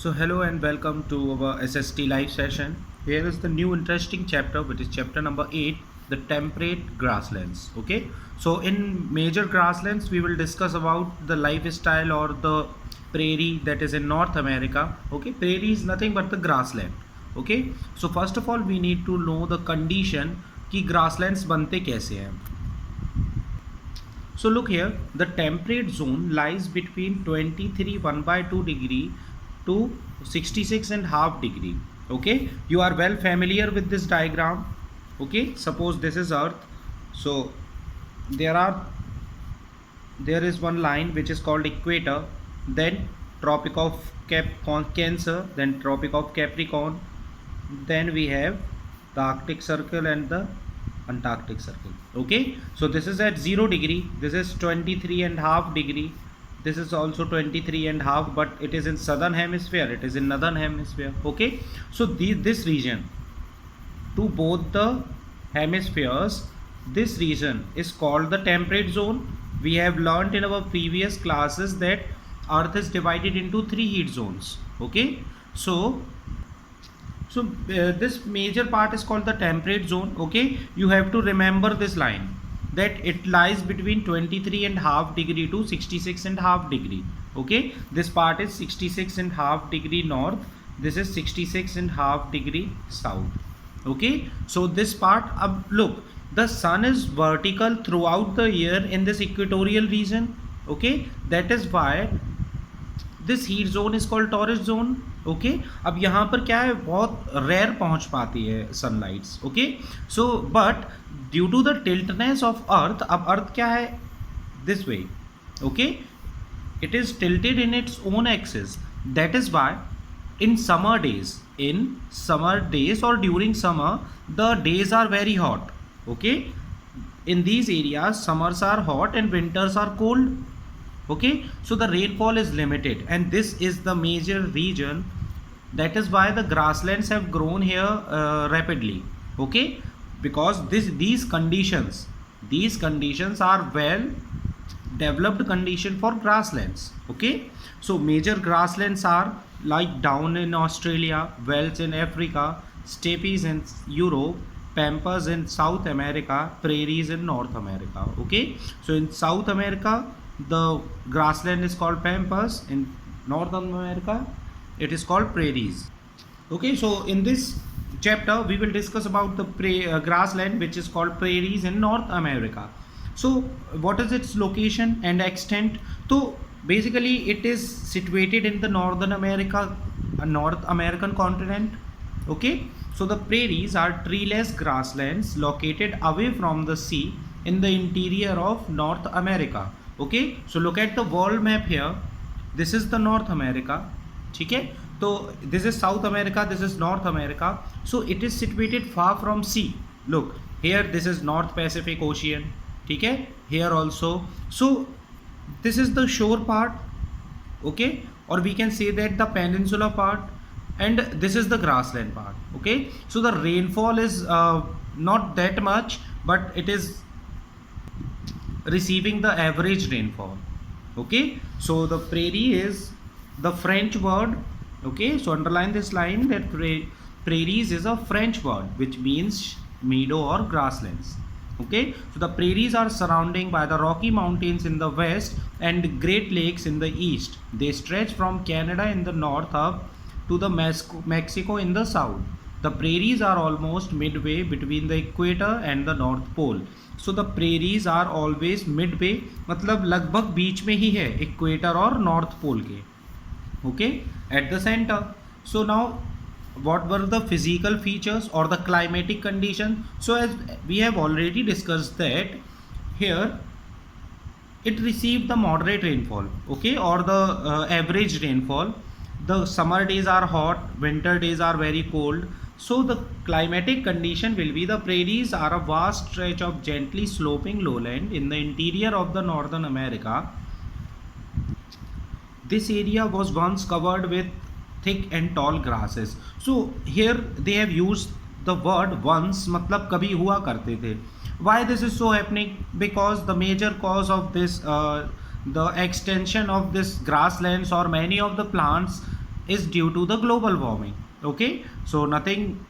So hello and welcome to our SST live session. Here is the new interesting chapter, which is chapter number 8, the temperate grasslands. Okay, so in major grasslands we will discuss about the lifestyle or the prairie that is in North America. Okay, prairie is nothing but the grassland. Okay, so first of all we need to know the condition कि grasslands बनते कैसे हैं. So look here, the temperate zone lies between 23 1 by 2 degree to 66 and half degree. Okay, you are well familiar with this diagram. Okay, suppose this is Earth. So there is one line which is called equator, then Tropic of Cancer, then Tropic of Capricorn, then we have the Arctic Circle and the Antarctic Circle. Okay, so this is at 0 degree, this is 23 and half degree, this is also 23 and half, but it is in southern hemisphere, it is in northern hemisphere. Okay, so this region, to both the hemispheres, this region is called the temperate zone. We have learned in our previous classes that Earth is divided into 3 heat zones. Okay, so this major part is called the temperate zone. Okay, you have to remember this line, that it lies between 23 and half degree to 66 and half degree. Okay, this part is 66 and half degree north, this is 66 and half degree south. Okay, so this part, look, the sun is vertical throughout the year in this equatorial region. Okay, that is why this heat zone is called taurus zone. Okay, अब यहाँ पर क्या है, बहुत rare पहुँच पाती है sunlights. Okay, so but due to the tiltness of earth, अब अर्थ क्या है, this way. Okay, it is tilted in its own axis. That is why in summer days or during summer, the days are very hot. Okay, in these areas summers are hot and winters are cold. Okay, so the rainfall is limited, and this is the major region. That is why the grasslands have grown here rapidly. Okay, because these conditions are well developed condition for grasslands. Okay, so major grasslands are like down in Australia, velds in Africa, steppes in Europe, pampas in South America, prairies in North America. Okay, so in South America the grassland is called pampas, in Northern America it is called prairies. Okay, so in this chapter we will discuss about the grassland which is called prairies in North America. So what is its location and extent? So basically it is situated in the North American continent. Okay, so the prairies are treeless grasslands located away from the sea in the interior of North America. Okay, so look at the world map here. This is the North America. ठीक है, तो this is South America, this is North America. So it is situated far from sea. Look here, this is North Pacific Ocean. ठीक है, here also. So this is the shore part. Okay, or we can say that the peninsula part, and this is the grassland part. Okay, so the rainfall is not that much, but it is receiving the average rainfall. Okay, so the prairie is the French word. Okay, so underline this line that prairies is a French word which means meadow or grasslands. Okay, so the prairies are surrounding by the Rocky Mountains in the west and Great Lakes in the east. They stretch from Canada in the north up to the Mexico in the south. The prairies are almost midway between the equator and the North Pole. So the prairies are always midway, मतलब लगभग बीच में ही है equator और north pole के. Okay, at the center. So now what were the physical features or the climatic condition? So as we have already discussed that here it received the moderate rainfall. Okay, or the average rainfall. The summer days are hot, winter days are very cold. So the climatic condition will be, the prairies are a vast stretch of gently sloping lowland in the interior of the Northern America. This area was once covered with thick and tall grasses. So here they have used the word once, मतलब कभी हुआ करते थे. Why this is so happening? Because the major cause of this the extension of this grasslands or many of the plants is due to the global warming. Okay, so nothing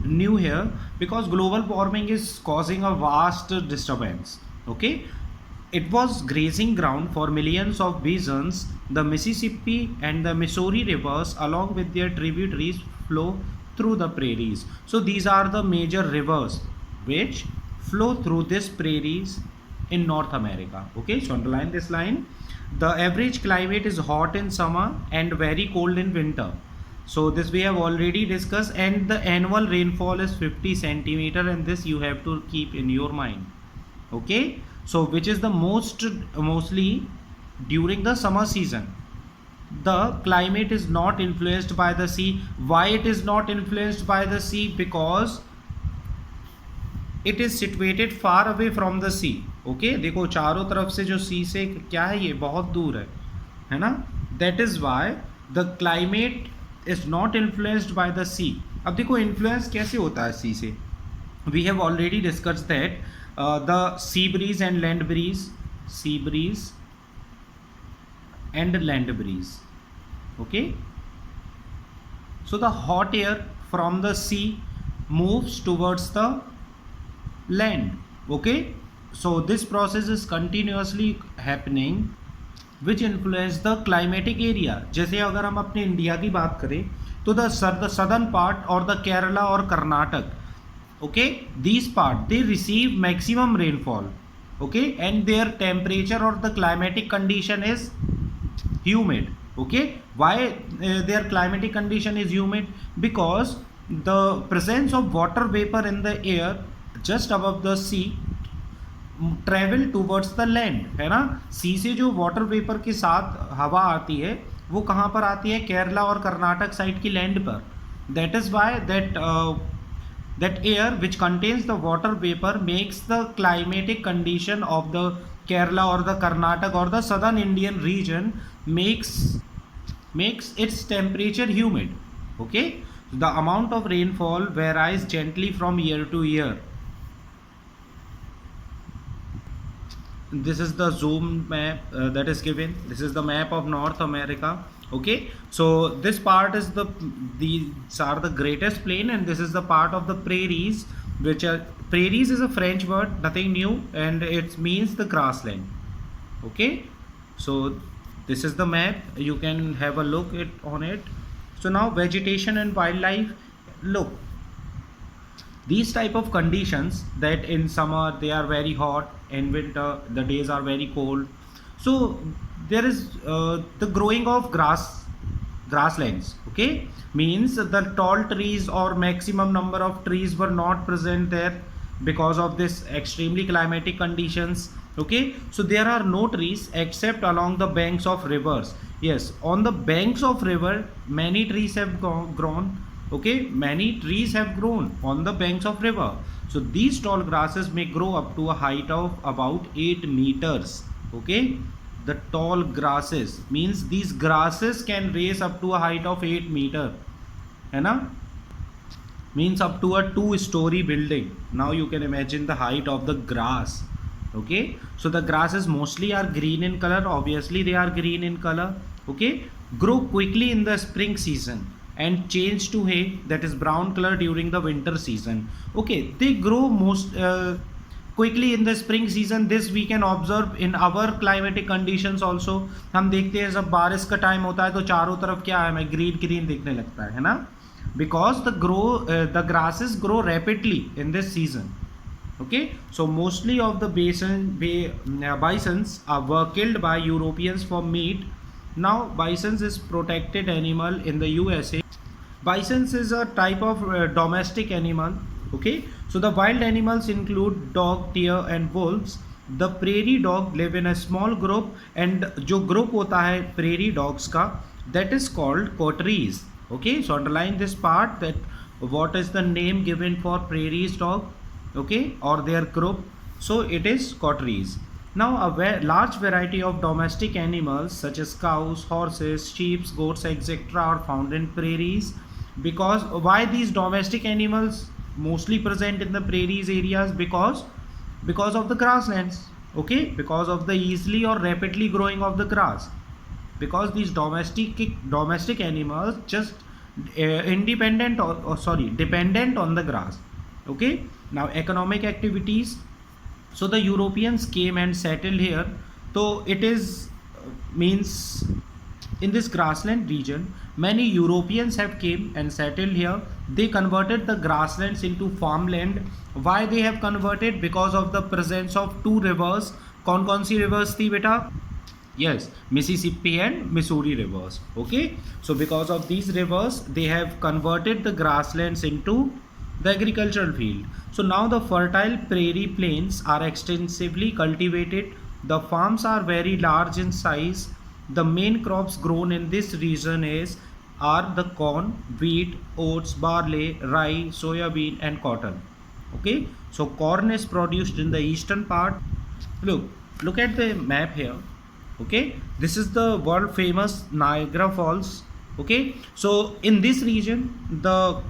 new here, because global warming is causing a vast disturbance. Okay, it was grazing ground for millions of bisons. The Mississippi and the Missouri rivers, along with their tributaries, flow through the prairies. So these are the major rivers which flow through these prairies in North America. Okay, so underline this line. The average climate is hot in summer and very cold in winter. So this we have already discussed, and the annual rainfall is 50 centimeter, and this you have to keep in your mind. Okay, so which is the mostly during the summer season. The climate is not influenced by the sea. Why it is not influenced by the sea? Because it is situated far away from the sea. Okay, देखो चारों तरफ से जो sea से क्या है, ये बहुत दूर है ना. That is why the climate is not influenced by the sea. अब देखो influence कैसे होता है sea से. We have already discussed that the sea breeze and land breeze, sea breeze and land breeze. Okay, so the hot air from the sea moves towards the land. Okay, so this process is continuously happening which influence the climatic area. जैसे अगर हम अपने India की बात करें तो the southern part or the Kerala or Karnataka, okay, these part they receive maximum rainfall. Okay, and their temperature or the climatic condition is humid. Okay, why their climatic condition is humid? Because the presence of water vapor in the air just above the sea travel towards the land, है ना. सी से जो water vapour के साथ हवा आती है वो कहाँ पर आती है? केरला और कर्नाटक साइड की लैंड पर. That is why that air which contains the water vapor makes the climatic condition of the Kerala or the Karnataka or the southern Indian region makes its temperature humid. Okay, the amount of rainfall varies gently from year to year. This is the zoom map that is given. This is the map of North America. Okay, so this part is these are the greatest plain, and this is the part of the prairies, which are prairies is a French word, nothing new, and it means the grassland. Okay, so this is the map, you can have a look on it. So now vegetation and wildlife. Look, these type of conditions, that in summer they are very hot, in winter the days are very cold. So there is the growing of grasslands. Okay, means the tall trees or maximum number of trees were not present there because of this extremely climatic conditions. Okay, so there are no trees except along the banks of rivers. Yes, on the banks of river many trees have grown. Okay, many trees have grown on the banks of river. So these tall grasses may grow up to a height of about 8 meters. Okay, the tall grasses means these grasses can raise up to a height of 8 meter, है ना, means up to a 2-story building. Now you can imagine the height of the grass. Okay, so the grasses mostly are green in color. Obviously they are green in color. Okay, grow quickly in the spring season and change to hay, that is brown color, during the winter season. Okay, they grow most quickly in the spring season. This we can observe in our climatic conditions also. हम देखते हैं जब बारिश का time होता है तो चारों तरफ क्या है, हमें ग्रीन ग्रीन दिखने लगता है ना, because the grasses grow rapidly in this season. Okay, so mostly of the bisons were killed by Europeans for meat. Now bisons is protected animal in the USA. Bisons is a type of domestic animal. Okay, so the wild animals include dog, deer and wolves. The prairie dog live in a small group, and जो group होता है prairie dogs का, that is called coteries. Okay, so underline this part, that what is the name given for prairie dog, okay, or their group. So it is coteries. Now a large variety of domestic animals such as cows, horses, sheep, goats, etc. are found in prairies. Because why these domestic animals mostly present in the prairies areas? Because of the grasslands. Okay, because of the easily or rapidly growing of the grass. because these domestic animals just independent or sorry dependent on the grass. Okay, now economic activities. So the Europeans came and settled here. So it is means in this grassland region, many Europeans have came and settled here. They converted the grasslands into farmland. Why they have converted? Because of the presence of two rivers. कौन सी rivers थी बेटा? Yes, Mississippi and Missouri rivers. Okay, so because of these rivers, they have converted the grasslands into the agricultural field. So now the fertile prairie plains are extensively cultivated. The farms are very large in size. The main crops grown in this region are the corn, wheat, oats, barley, rye, soya bean and cotton. Okay, so corn is produced in the eastern part. Look at the map here. Okay, this is the world famous Niagara Falls. Okay, so in this region the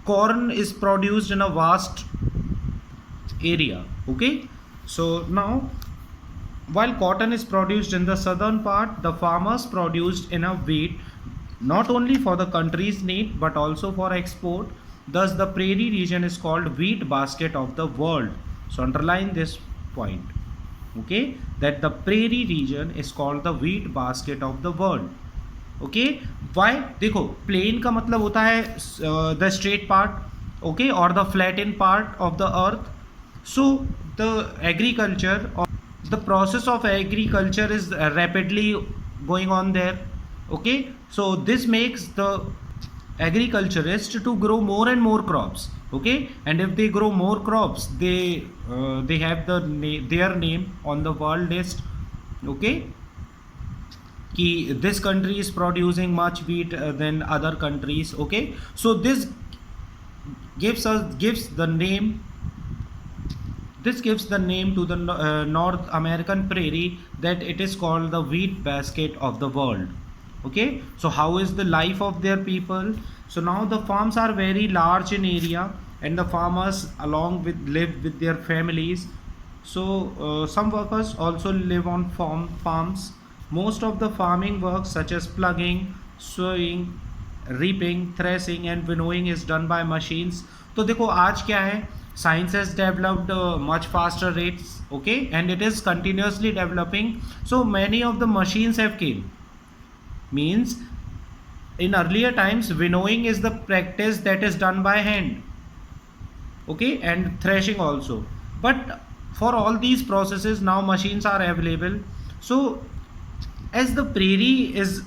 corn is produced in a vast area. Okay, so now while cotton is produced in the southern part, the farmers produced enough wheat not only for the country's need but also for export. Thus the prairie region is called wheat basket of the world. So underline this point. Okay, that the prairie region is called the wheat basket of the world. Okay, why? देखो plain का मतलब होता है the straight part, okay, or the flattened part of the earth. So the agriculture or the process of agriculture is rapidly going on there. Okay, so this makes the agriculturist to grow more and more crops. Okay, and if they grow more crops, they have their name on the world list. Okay, कि this country is producing much wheat than other countries. Okay, so this gives the name to the North American prairie, that it is called the wheat basket of the world. Okay, so how is the life of their people? So now the farms are very large in area and the farmers live with their families. So some workers also live on farms. Most of the farming work such as plugging, sowing, reaping, threshing and winnowing is done by machines. तो देखो आज क्या है, science has developed much faster rates. Okay, and it is continuously developing. So many of the machines have came. Means in earlier times winnowing is the practice that is done by hand. Okay, and threshing also, but for all these processes now machines are available. So as the prairies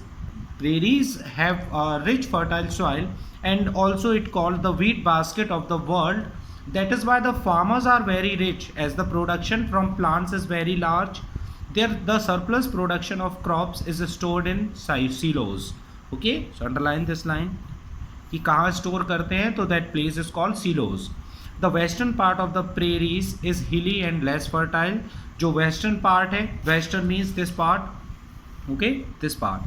have a rich fertile soil and also it called the wheat basket of the world, that is why the farmers are very rich, as the production from plants is very large. The surplus production of crops is stored in silos. Okay, so underline this line कि कहाँ store करते हैं, तो that place is called silos. The western part of the prairies is hilly and less fertile. जो western part है, western means this part. Okay, this part.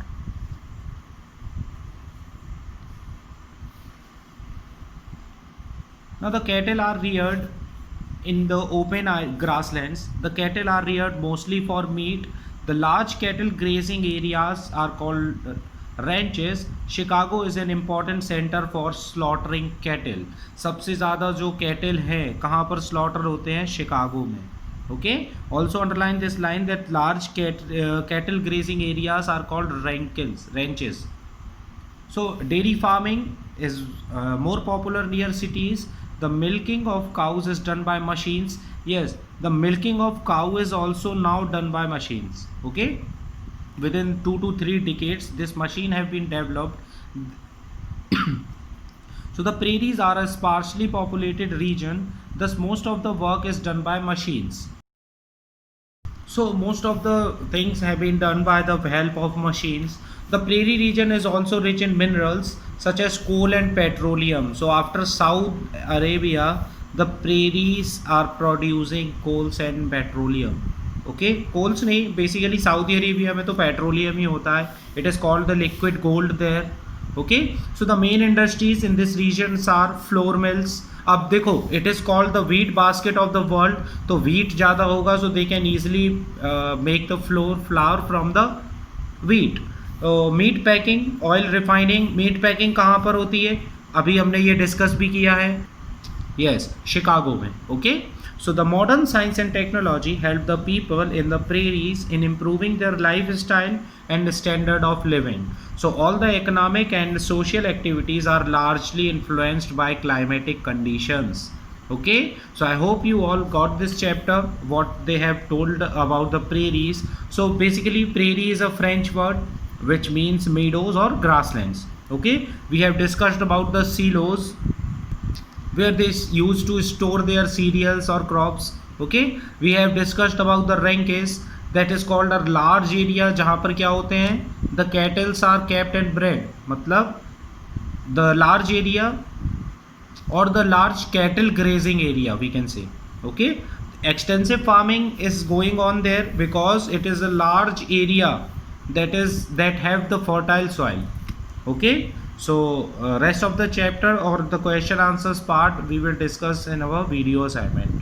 Now the cattle are reared in the open grasslands. The cattle are reared mostly for meat. The large cattle grazing areas are called ranches. Chicago is an important center for slaughtering cattle. सबसे ज़्यादा जो cattle है कहाँ पर slaughter होते हैं? Chicago में. Okay, also underline this line that large cattle grazing areas are called ranches. So dairy farming is more popular near cities. The milking of cows is done by machines. Yes, the milking of cow is also now done by machines. Okay, within 2 to 3 decades this machine have been developed. So the prairies are a sparsely populated region, thus most of the work is done by machines. So most of the things have been done by the help of machines. The prairie region is also rich in minerals such as coal and petroleum. So after Saudi Arabia, the prairies are producing coals and petroleum. Okay, coals नहीं, basically Saudi Arabia में तो petroleum ही होता है. It is called the liquid gold there. Okay, so the main industries in this regions are flour mills. अब देखो, it is called the wheat basket of the world. तो wheat ज़्यादा होगा, so they can easily make the flour from the wheat, meat packing, oil refining. Meat packing कहाँ पर होती है, अभी हमने ये डिस्कस भी किया है, यस, शिकागो में। Okay, so the modern science and technology help the people in the prairies in improving their lifestyle and standard of living. So all the economic and social activities are largely influenced by climatic conditions. Okay, so I hope you all got this chapter, what they have told about the prairies. So basically prairie is a French word which means meadows or grasslands. Okay, we have discussed about the silos where they used to store their cereals or crops. Okay, we have discussed about the ranges, that is called a large area जहाँ पर क्या होते हैं, the cattles are kept and bred, मतलब the large area or the large cattle grazing area we can say. Okay, extensive farming is going on there because it is a large area that have the fertile soil. Okay, so rest of the chapter or the question answers part we will discuss in our video assignment.